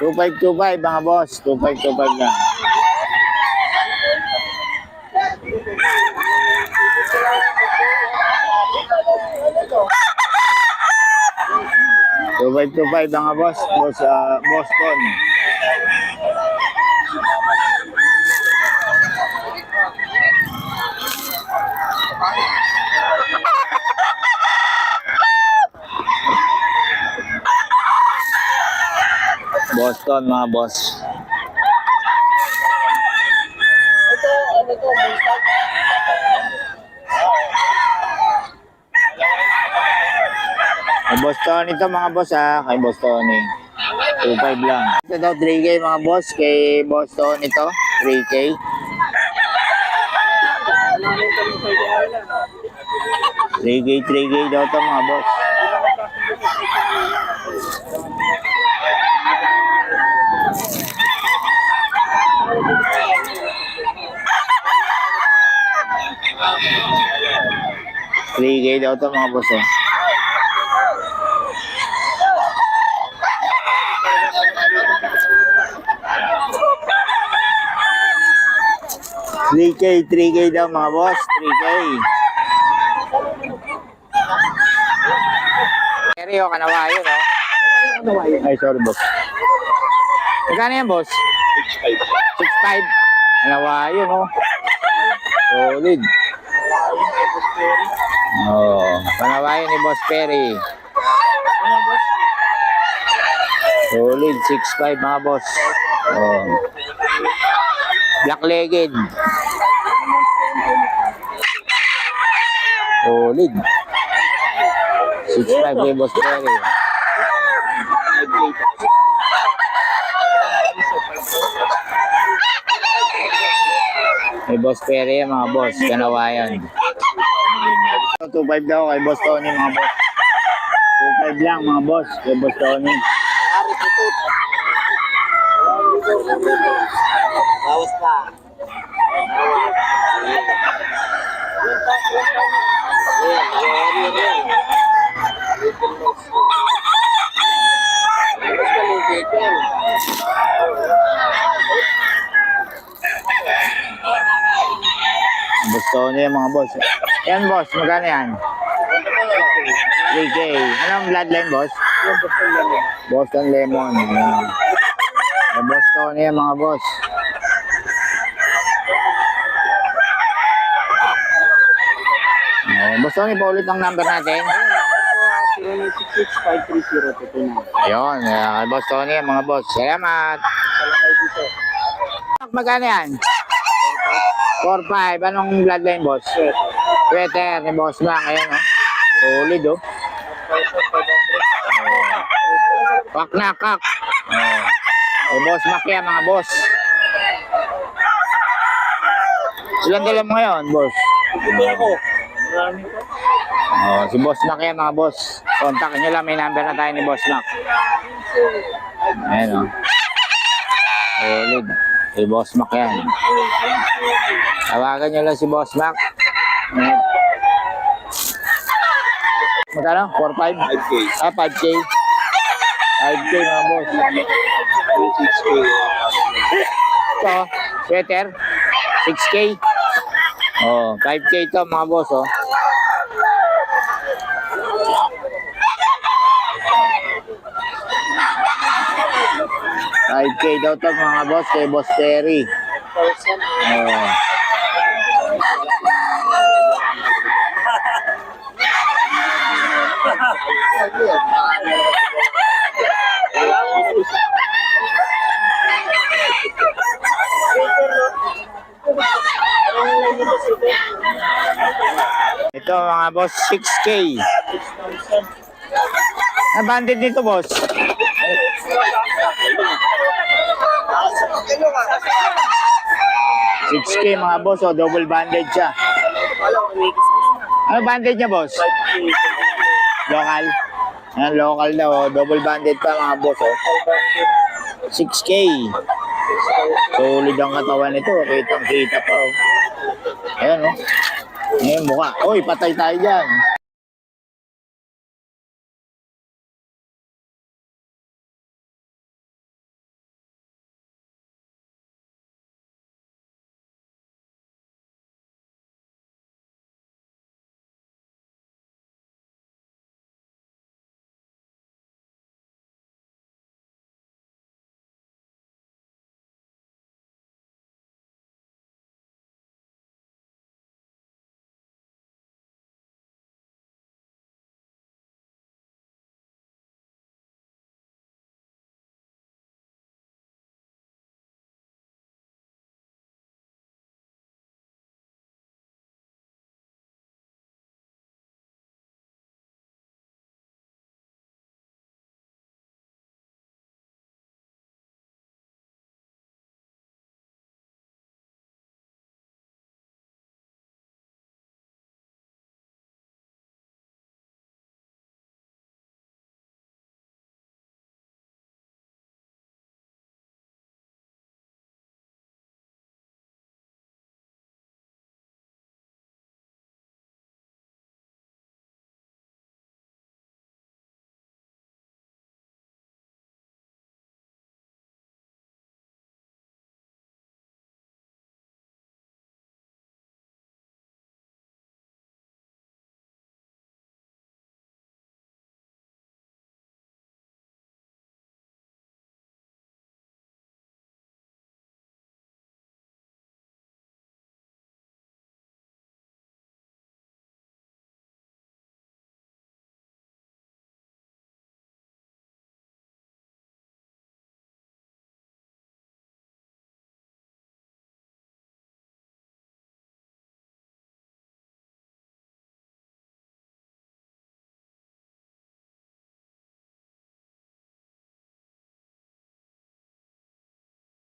2525 mga boss. 2525 na. So 525 mga boss. Boston. Boston mga boss. Kay Boston ito mga boss kay Boston 2.5 lang. Ito daw 3K mga boss, kay Boston ito 3K. 3K daw ito mga boss. Daw ito mga boss 3K daw mga boss, 3K. Seryo, kanawayo, no? Ay, sorry, boss. Magkano yan, boss? 6.5. Kanawayo, no? Solid. Kanawayo ni Boss Perry. Solid, 6.5 mga boss. Black-legged. Solid. 6.5 kay Boss Perry. Kay Boss Perry mga boss, kanawayan. 2.5 daw kay Boss Tony mga boss. 2.5 lang mga boss kay Boss Tony. Bawas pa. Boss Tony mga boss. Yan boss, magkano yan? 3K. Anong bloodline boss? Boston Lemon. Boss Tony mga boss. Boss Tony, paulit ang number natin. 0966-530-29. Ayun, Boss Tony mga boss. Salamat. Magkano yan? 4-5. Anong bloodline boss? Sweater ni Boss Mac. Ayan solid Kak na kak. Boss Mac yan mga boss. Ilan dala mo ngayon boss? Ito ako. Marami ko. Si Boss Mac yan mga boss. Kontakin nyo lang, may number na tayo ni Boss Mac. Ayan solid. Si Boss Mac yan. Tawagan nyo lang si Boss Mac. Magkano? 4-5? 5K. 5K. 5K mga boss. 6K. Ito, sweater. 6K. 5K ito mga boss 5K daw ito mga boss kay Boss Terry. Ito mga boss, 6K. Na-banded nito boss. 6K mga boss, double banded siya. Ano banded niya boss? Local. Ayan, local daw, double banded pa mga boss 6K. Solid ang katawan nito, kitang kita pa Ayan Ayan mukha. Uy, patay tayo dyan.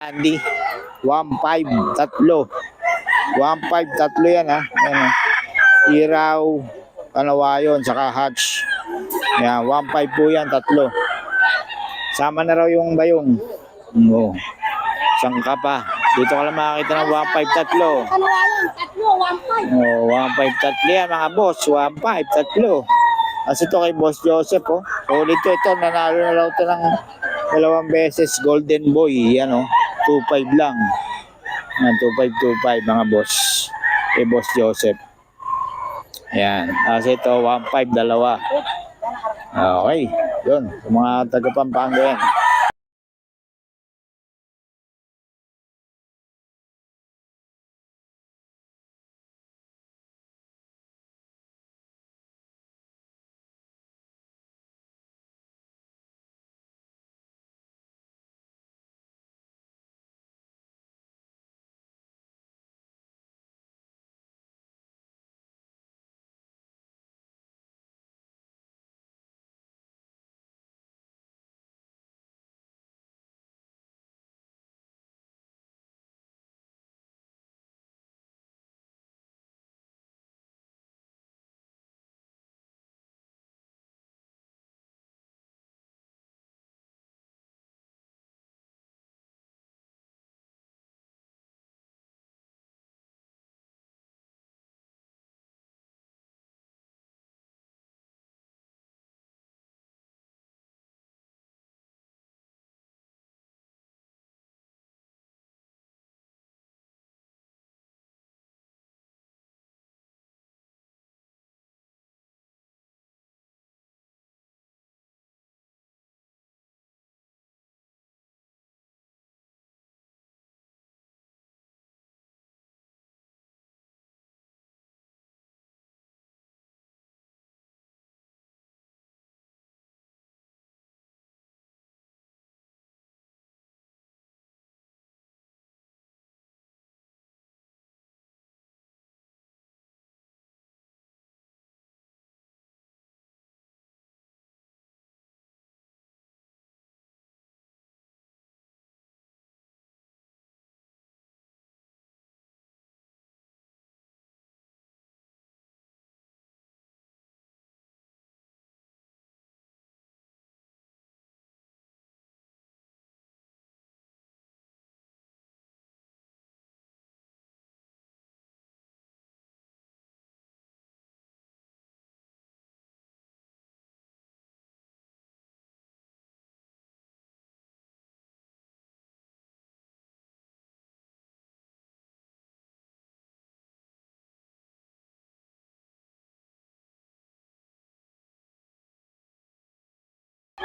Andy. 1.5, tatlo. 1.5, tatlo yan ha. Yan, ha. Iraw, Kanawayon, saka hatch. Yan, 1.5 po yan, tatlo. Sama na raw yung bayong. Oo. Sangka pa. Dito ka lang makakita ng 1.5, tatlo. Kanawalan, tatlo, 1.5. Oh, 1.5 tatlo yan mga boss. 1.5 tatlo. Kasi ito kay Boss Joseph, oh. Solid ito. Nanalo na raw ito ng 2 beses. Golden Boy. Yan, oh. 2.5 lang. Yan, 2.5 mga boss. Kay Boss Joseph. Yan. Kasi ito, 1.5, dalawa. Okay. Yun. Sa mga taga Pampanga yan.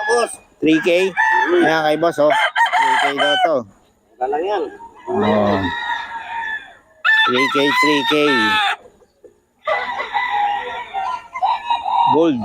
Boss. 3K. Ayan kay boss, oh. 3K daw to. Wala lang yan. Oh. 3K, 3K. Gold.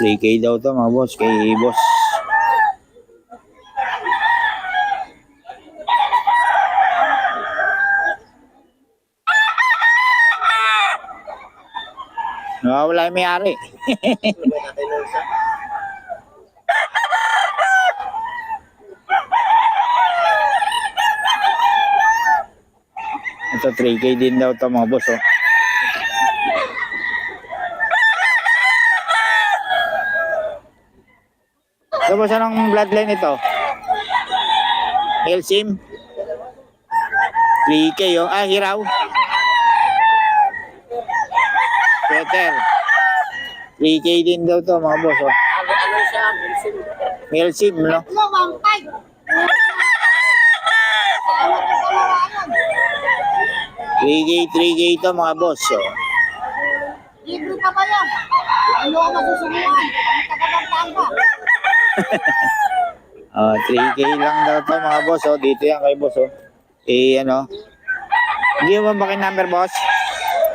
3K daw to mga boss, kay boss. Nawawala yung may-ari. Ito 3K din daw to mga boss, oh. Ito boss, anong bloodline ito? Elsim? 3K, oh. Ah, hiraw. Peter. 3K din daw to mga boss, oh. Ano siya? Elsim, no? Tatlo, 1.5. Salamat sa Kanawalan. 3K to mga boss, oh. Libre ka ba yan? Ano ka masusunguan? Ang taga-Pampanga. 3K lang daw to mga boss, oh. Dito yan kay boss, oh. Eh, ano? Hindi mo ba kayo number, boss?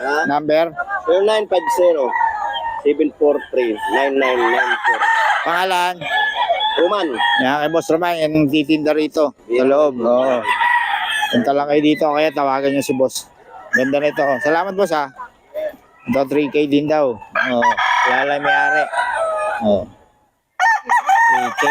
Ha? Number? 0950-743-9994. Pangalan? Roman. Yan kay Boss Roman, yan ang titinda rito. Sa loob, oo. Punta lang kayo dito, kaya tawagan nyo si Boss. Ganda na ito. Oh. Salamat, Boss, ha. Ito, 3K din daw. Oo. Wala lang may-ari. Oo. 3K.